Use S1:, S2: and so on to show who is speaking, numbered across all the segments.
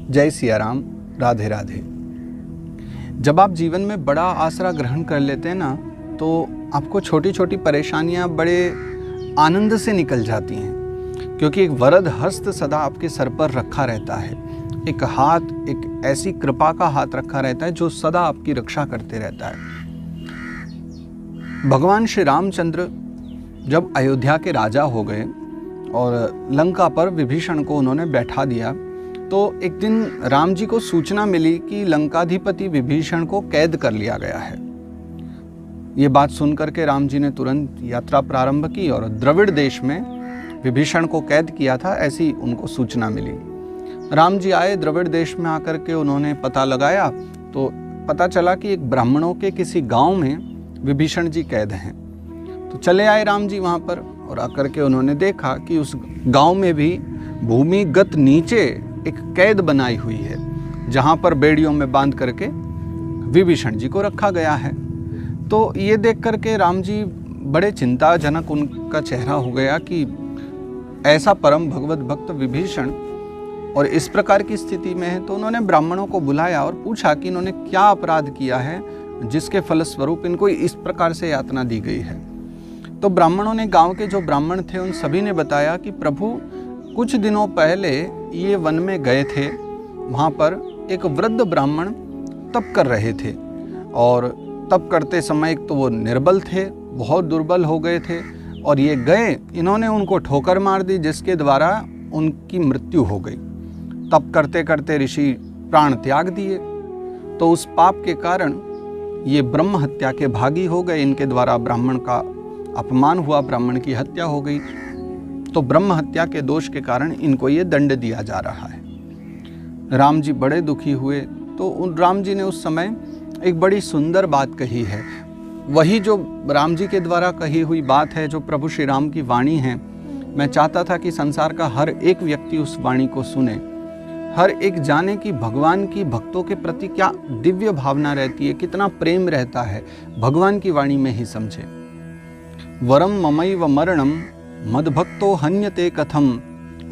S1: जय सिया राम, राधे राधे। जब आप जीवन में बड़ा आसरा ग्रहण कर लेते हैं ना, तो आपको छोटी छोटी परेशानियां बड़े आनंद से निकल जाती हैं, क्योंकि एक वरद हस्त सदा आपके सर पर रखा रहता है। एक हाथ, एक ऐसी कृपा का हाथ रखा रहता है जो सदा आपकी रक्षा करते रहता है। भगवान श्री रामचंद्र जब अयोध्या के राजा हो गए और लंका पर विभीषण को उन्होंने बैठा दिया, तो एक दिन राम जी को सूचना मिली कि लंकाधिपति विभीषण को कैद कर लिया गया है। ये बात सुनकर के राम जी ने तुरंत यात्रा प्रारंभ की और द्रविड़ देश में विभीषण को कैद किया था, ऐसी उनको सूचना मिली। राम जी आए, द्रविड़ देश में आकर के उन्होंने पता लगाया तो पता चला कि एक ब्राह्मणों के किसी गांव में विभीषण जी कैद हैं। तो चले आए राम जी वहाँ पर और आकर के उन्होंने देखा कि उस गांव में भी भूमिगत नीचे एक कैद बनाई हुई है, जहाँ पर बेड़ियों में बांध करके विभीषण जी को रखा गया है। तो ये देख करके राम जी बड़े चिंताजनक उनका चेहरा हो गया कि ऐसा परम भगवत भक्त विभीषण और इस प्रकार की स्थिति में है। तो उन्होंने ब्राह्मणों को बुलाया और पूछा कि इन्होंने क्या अपराध किया है जिसके फलस्वरूप इनको इस प्रकार से यातना दी गई है। तो ब्राह्मणों ने, गांव के जो ब्राह्मण थे उन सभी ने बताया कि प्रभु कुछ दिनों पहले ये वन में गए थे, वहाँ पर एक वृद्ध ब्राह्मण तप कर रहे थे और तप करते समय एक तो वो निर्बल थे, बहुत दुर्बल हो गए थे और ये गए, इन्होंने उनको ठोकर मार दी जिसके द्वारा उनकी मृत्यु हो गई। तप करते करते ऋषि प्राण त्याग दिए, तो उस पाप के कारण ये ब्रह्म हत्या के भागी हो गए। इनके द्वारा ब्राह्मण का अपमान हुआ, ब्राह्मण की हत्या हो गई। तो ब्रह्म हत्या के दोष के कारण इनको ये दंड दिया जा रहा है। राम जी बड़े दुखी हुए। तो उन राम जी ने उस समय एक बड़ी सुंदर बात कही है। वही जो राम जी के द्वारा कही हुई बात है, जो प्रभु श्री राम की वाणी है। मैं चाहता था कि संसार का हर एक व्यक्ति उस वाणी को सुने, हर एक जाने कि भगवान की भक्तों के प्रति क्या दिव्य भावना रहती है, कितना प्रेम रहता है, भगवान की वाणी में ही समझे। वरम ममैव मरणम मद्भक्तो हन्यते कथम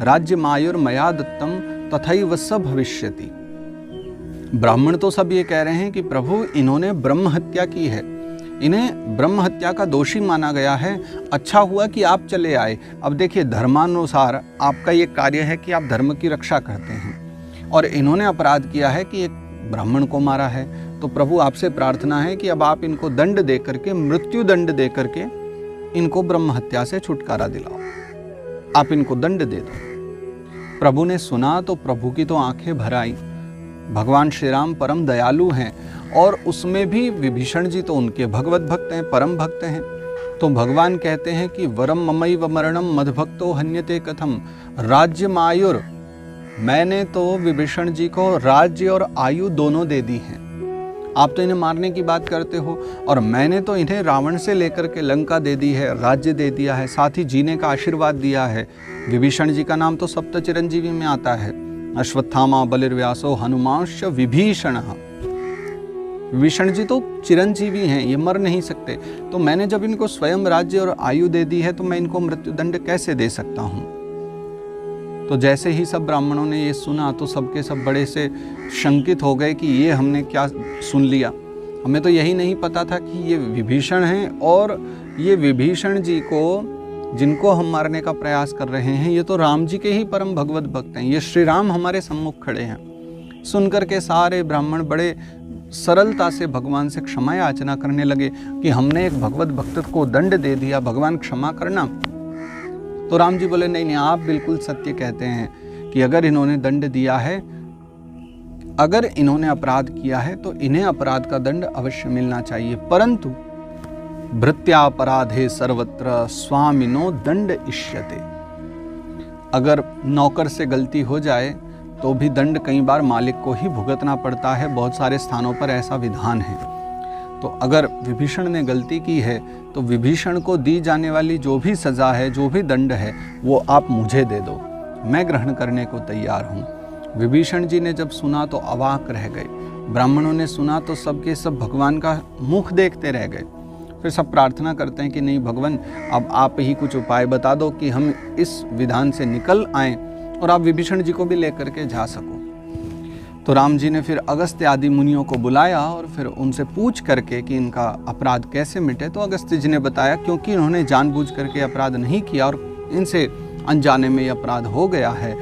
S1: राज्यमायुर्मया दत्तम तथैव स भविष्यति। ब्राह्मण तो सब ये कह रहे हैं कि प्रभु इन्होंने ब्रह्म हत्या की है, इन्हें ब्रह्म हत्या का दोषी माना गया है। अच्छा हुआ कि आप चले आए। अब देखिए, धर्मानुसार आपका ये कार्य है कि आप धर्म की रक्षा करते हैं और इन्होंने अपराध किया है कि एक ब्राह्मण को मारा है। तो प्रभु आपसे प्रार्थना है कि अब आप इनको दंड दे करके, मृत्यु दंड दे करके इनको ब्रह्म हत्या से छुटकारा दिलाओ, आप इनको दंड दे दो। प्रभु ने सुना तो प्रभु की तो आंखें भर आई। भगवान श्री राम परम दयालु हैं और उसमें भी विभीषण जी तो उनके भगवत भक्त हैं, परम भक्त हैं। तो भगवान कहते हैं कि वरम ममैव मरणम मद्भक्तो हन्यते कथम राज्यमायुर, मैंने तो विभीषण जी को राज्य और आयु दोनों दे दी हैं। आप तो इन्हें मारने की बात करते हो और मैंने तो इन्हें रावण से लेकर के लंका दे दी है, राज्य दे दिया है, साथ ही जीने का आशीर्वाद दिया है। विभीषण जी का नाम तो सप्त चिरंजीवी में आता है, अश्वत्थामा बलिर्व्यासो हनुमांश्च विभीषण। विभीषण जी तो चिरंजीवी हैं, ये मर नहीं सकते। तो मैंने जब इनको स्वयं राज्य और आयु दे दी है तो मैं इनको मृत्युदंड कैसे दे सकता हूँ। तो जैसे ही सब ब्राह्मणों ने ये सुना तो सबके सब बड़े से शंकित हो गए कि ये हमने क्या सुन लिया, हमें तो यही नहीं पता था कि ये विभीषण हैं और ये विभीषण जी को जिनको हम मारने का प्रयास कर रहे हैं, ये तो राम जी के ही परम भगवत भक्त हैं, ये श्री राम हमारे सम्मुख खड़े हैं। सुनकर के सारे ब्राह्मण बड़े सरलता से भगवान से क्षमा याचना करने लगे कि हमने एक भगवत भक्त को दंड दे दिया, भगवान क्षमा करना। तो राम जी बोले, नहीं नहीं, आप बिल्कुल सत्य कहते हैं कि अगर इन्होंने दंड दिया है, अगर इन्होंने अपराध किया है तो इन्हें अपराध का दंड अवश्य मिलना चाहिए। परंतु भृत्यापराधे सर्वत्र स्वामिनो दंड इष्यते। अगर नौकर से गलती हो जाए तो भी दंड कई बार मालिक को ही भुगतना पड़ता है, बहुत सारे स्थानों पर ऐसा विधान है। तो अगर विभीषण ने गलती की है तो विभीषण को दी जाने वाली जो भी सज़ा है, जो भी दंड है, वो आप मुझे दे दो, मैं ग्रहण करने को तैयार हूँ। विभीषण जी ने जब सुना तो अवाक रह गए। ब्राह्मणों ने सुना तो सबके सब भगवान का मुख देखते रह गए। फिर सब प्रार्थना करते हैं कि नहीं भगवान, अब आप ही कुछ उपाय बता दो कि हम इस विधान से निकल आएँ और आप विभीषण जी को भी लेकर के जा सको। तो राम जी ने फिर अगस्त्य आदि मुनियों को बुलाया और फिर उनसे पूछ करके कि इनका अपराध कैसे मिटे। तो अगस्त्य जी ने बताया क्योंकि इन्होंने जानबूझ करके अपराध नहीं किया और इनसे अनजाने में ये अपराध हो गया है,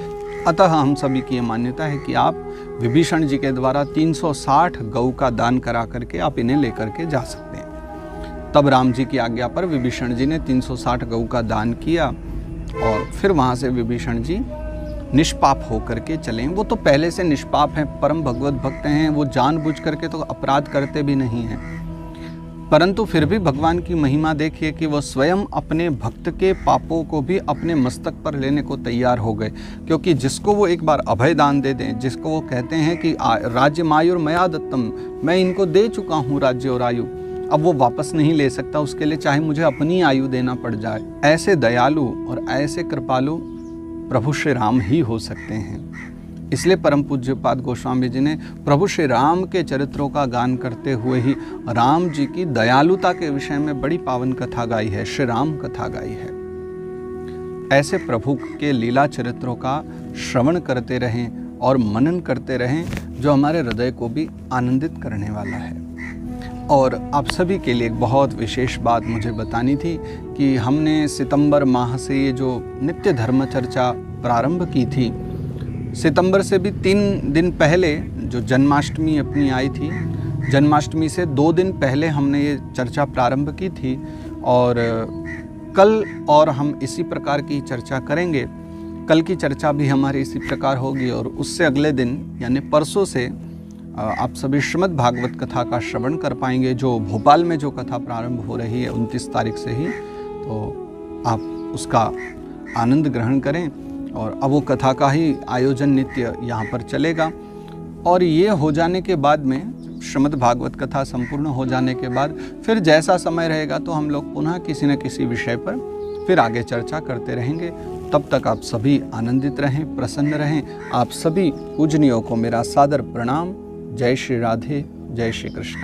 S1: अतः हम सभी की ये मान्यता है कि आप विभीषण जी के द्वारा 360 गऊ का दान करा करके आप इन्हें लेकर के जा सकते हैं। तब राम जी की आज्ञा पर विभीषण जी ने 360 गऊ का दान किया और फिर वहाँ से विभीषण जी निष्पाप होकर के चले। वो तो पहले से निष्पाप हैं, परम भगवत भक्त हैं, वो जानबूझ करके तो अपराध करते भी नहीं हैं, परंतु फिर भी भगवान की महिमा देखिए कि वो स्वयं अपने भक्त के पापों को भी अपने मस्तक पर लेने को तैयार हो गए। क्योंकि जिसको वो एक बार अभय दान दे दें, जिसको वो कहते हैं कि राज्य मायुर मया दत्तम, मैं इनको दे चुका हूँ राज्य और आयु, अब वो वापस नहीं ले सकता, उसके लिए चाहे मुझे अपनी आयु देना पड़ जाए। ऐसे दयालु और ऐसे कृपालु प्रभु श्री राम ही हो सकते हैं। इसलिए परम पूज्यपाद गोस्वामी जी ने प्रभु श्री राम के चरित्रों का गान करते हुए ही राम जी की दयालुता के विषय में बड़ी पावन कथा गाई है, श्री राम कथा गाई है। ऐसे प्रभु के लीला चरित्रों का श्रवण करते रहें और मनन करते रहें, जो हमारे हृदय को भी आनंदित करने वाला है। और आप सभी के लिए एक बहुत विशेष बात मुझे बतानी थी कि हमने सितंबर माह से ये जो नित्य धर्म चर्चा प्रारंभ की थी, सितंबर से भी 3 दिन पहले जो जन्माष्टमी अपनी आई थी, जन्माष्टमी से 2 दिन पहले हमने ये चर्चा प्रारंभ की थी और कल और हम इसी प्रकार की चर्चा करेंगे। कल की चर्चा भी हमारी इसी प्रकार होगी और उससे अगले दिन यानी परसों से आप सभी श्रीमद् भागवत कथा का श्रवण कर पाएंगे, जो भोपाल में जो कथा प्रारंभ हो रही है 29 तारीख से ही, तो आप उसका आनंद ग्रहण करें। और अब वो कथा का ही आयोजन नित्य यहाँ पर चलेगा। और ये हो जाने के बाद में, श्रीमद् भागवत कथा संपूर्ण हो जाने के बाद फिर जैसा समय रहेगा तो हम लोग पुनः किसी न किसी विषय पर फिर आगे चर्चा करते रहेंगे। तब तक आप सभी आनंदित रहें, प्रसन्न रहें। आप सभी पूजनियों को मेरा सादर प्रणाम। जय श्री राधे, जय श्री कृष्ण।